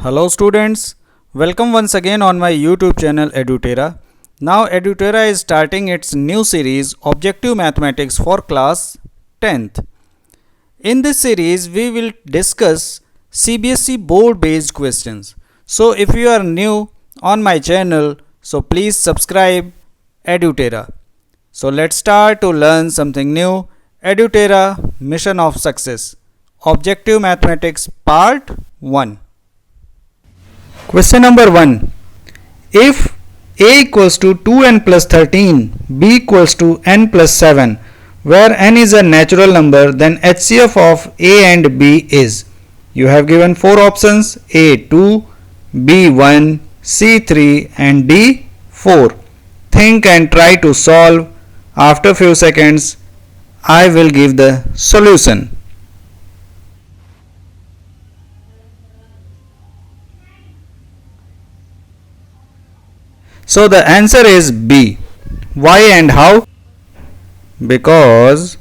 Hello students, welcome once again on my YouTube channel Edutera. Now Edutera is starting its new series Objective Mathematics for class 10th. In this series we will discuss CBSE board based questions. So if you are new on my channel, so please subscribe Edutera. So let's start to learn something new. Edutera Mission of Success Objective Mathematics Part 1. Question number 1. If a equals to 2n plus 13, b equals to n plus 7, where n is a natural number, then HCF of a and b is. You have given 4 options: a 2, b 1, c 3 and d 4. Think and try to solve. After few seconds I will give the solution. So the answer is B. Why and how? Because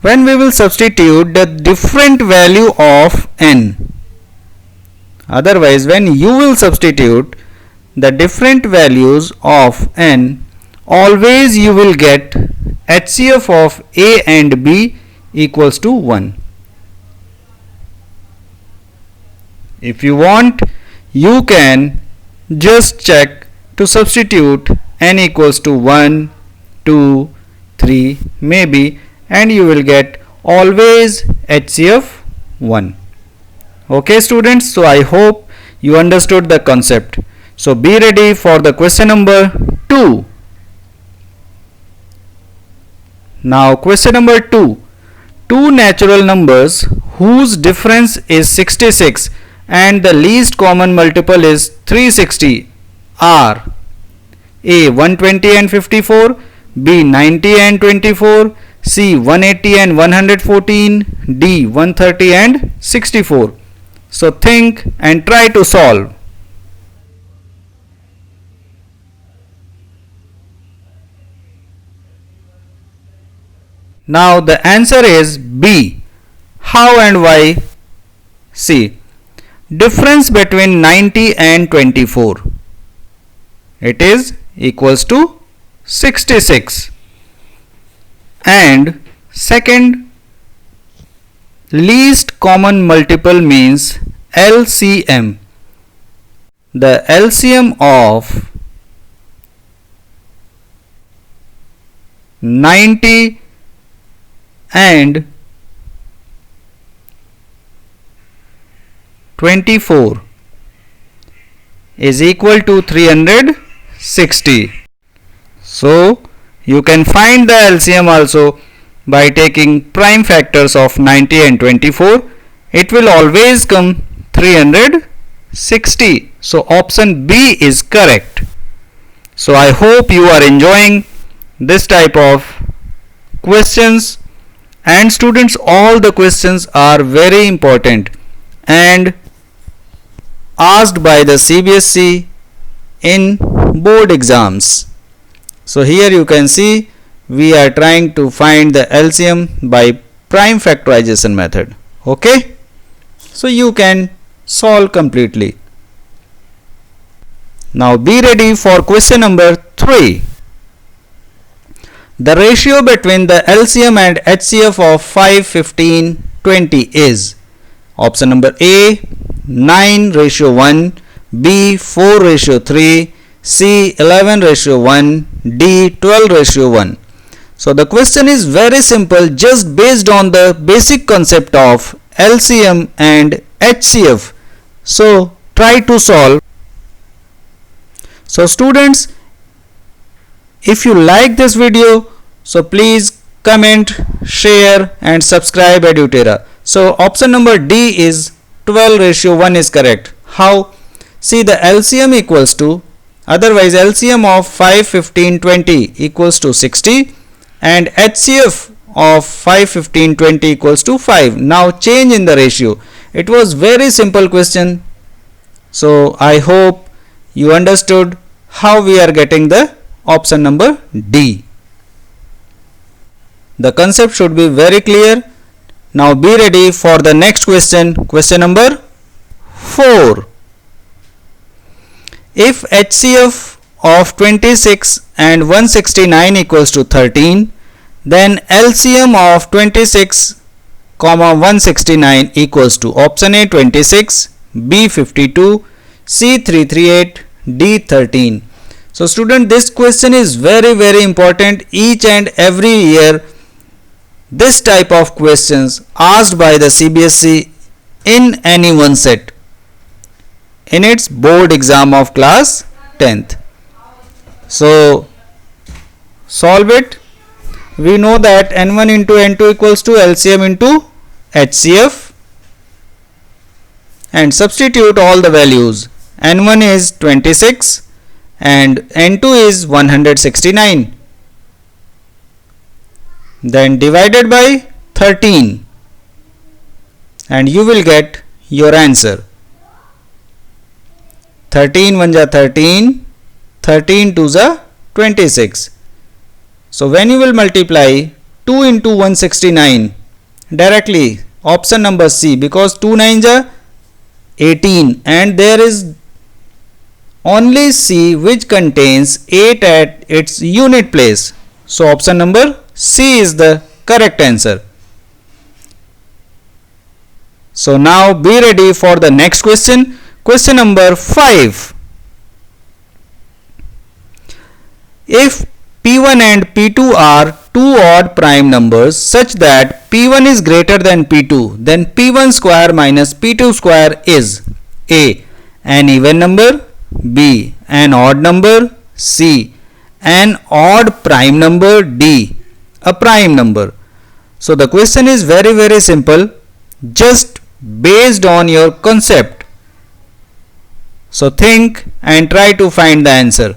when we will substitute the different value of n, otherwise when you will substitute the different values of n, always you will get HCF of a and b equals to 1. If you want, you can just check to substitute n equals to 1, 2, 3 maybe, and you will get always HCF 1. Okay students, so I hope you understood the concept. So be ready for the question number 2. Now question number 2. Two natural numbers whose difference is 66 and the least common multiple is 360 are A 120 and 54, B 90 and 24, C 180 and 114, D 130 and 64. So think and try to solve. Now the answer is B. How and why? See, difference between 90 and 24, it is equals to 66. And second, least common multiple means LCM. The LCM of 90 and 24 is equal to 360. So you can find the LCM also by taking prime factors of 90 and 24. It will always come 360. So option B is correct. So I hope you are enjoying this type of questions. And students, all the questions are very important and asked by the CBSE in board exams. So here you can see we are trying to find the LCM by prime factorization method. Okay, so you can solve completely. Now be ready for question number 3. The ratio between the LCM and HCF of 5, 15, 20 is option number A 9:1, B 4:3, C 11:1, D 12:1. So the question is very simple, just based on the basic concept of LCM and HCF. So try to solve. So students, if you like this video, so please comment, share and subscribe Edutera. So option number D is 12:1 is correct. How? See, the LCM equals to, otherwise LCM of 5, 15, 20 equals to 60 and HCF of 5, 15, 20 equals to 5. Now change in the ratio. It was very simple question. So I hope you understood how we are getting the option number D. The concept should be very clear. Now be ready for the next question, question number 4. If HCF of 26 and 169 equals to 13, then LCM of 26, 169 equals to option A 26, B 52, C 338, D 13. So student, this question is very important. Each and every year this type of questions asked by the CBSE in any one set in its board exam of class 10th. So solve it. We know that N1 into N2 equals to LCM into HCF, and substitute all the values. N1 is 26 and N2 is 169. Then divided by 13 and you will get your answer. 13 1 ja 13, 13 2 ja 26. So when you will multiply 2 into 169, directly option number C, because 2 9 ja 18 and there is only C which contains 8 at its unit place. So option number C is the correct answer. So now be ready for the next question. Question number 5. If P1 and P2 are two odd prime numbers such that P1 is greater than P2, then P1 square minus P2 square is A. An even number, B. An odd number, C. An odd prime number, D. A prime number. So the question is very simple, just based on your concept. So think and try to find the answer.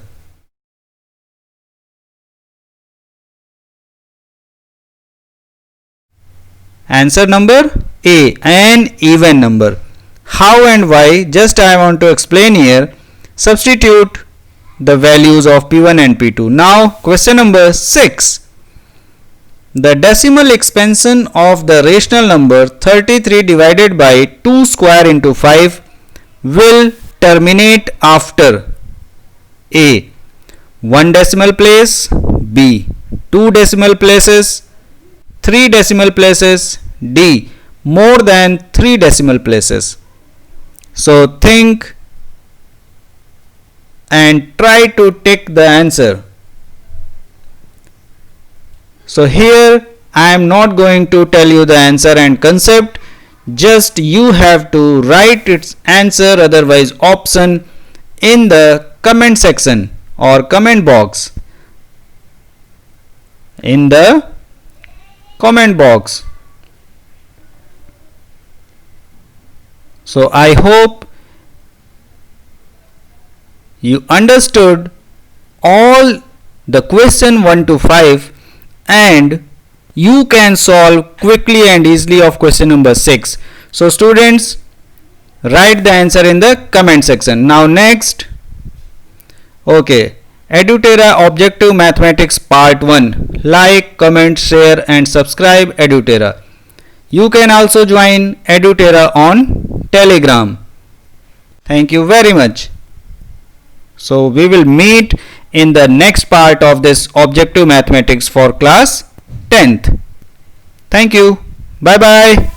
Answer number A, an even number. How and why, just I want to explain here. Substitute the values of P1 and P2. Now question number 6. The decimal expansion of the rational number 33 divided by 2 square into 5 will terminate after A. 1 decimal place, B. 2 decimal places, 3 decimal places, D. More than 3 decimal places. So think and try to take the answer. So here I am not going to tell you the answer and concept, just you have to write its answer, otherwise option, in the comment section or comment box. In the comment box. So I hope you understood all the question 1 to 5 and you can solve quickly and easily of question number 6. So students, write the answer in the comment section. Now next, okay, EduTerra Objective Mathematics Part 1. Like, comment, share and subscribe EduTerra. You can also join EduTerra on Telegram. Thank you very much. So we will meet in the next part of this Objective Mathematics for class 10th. Thank you. Bye bye.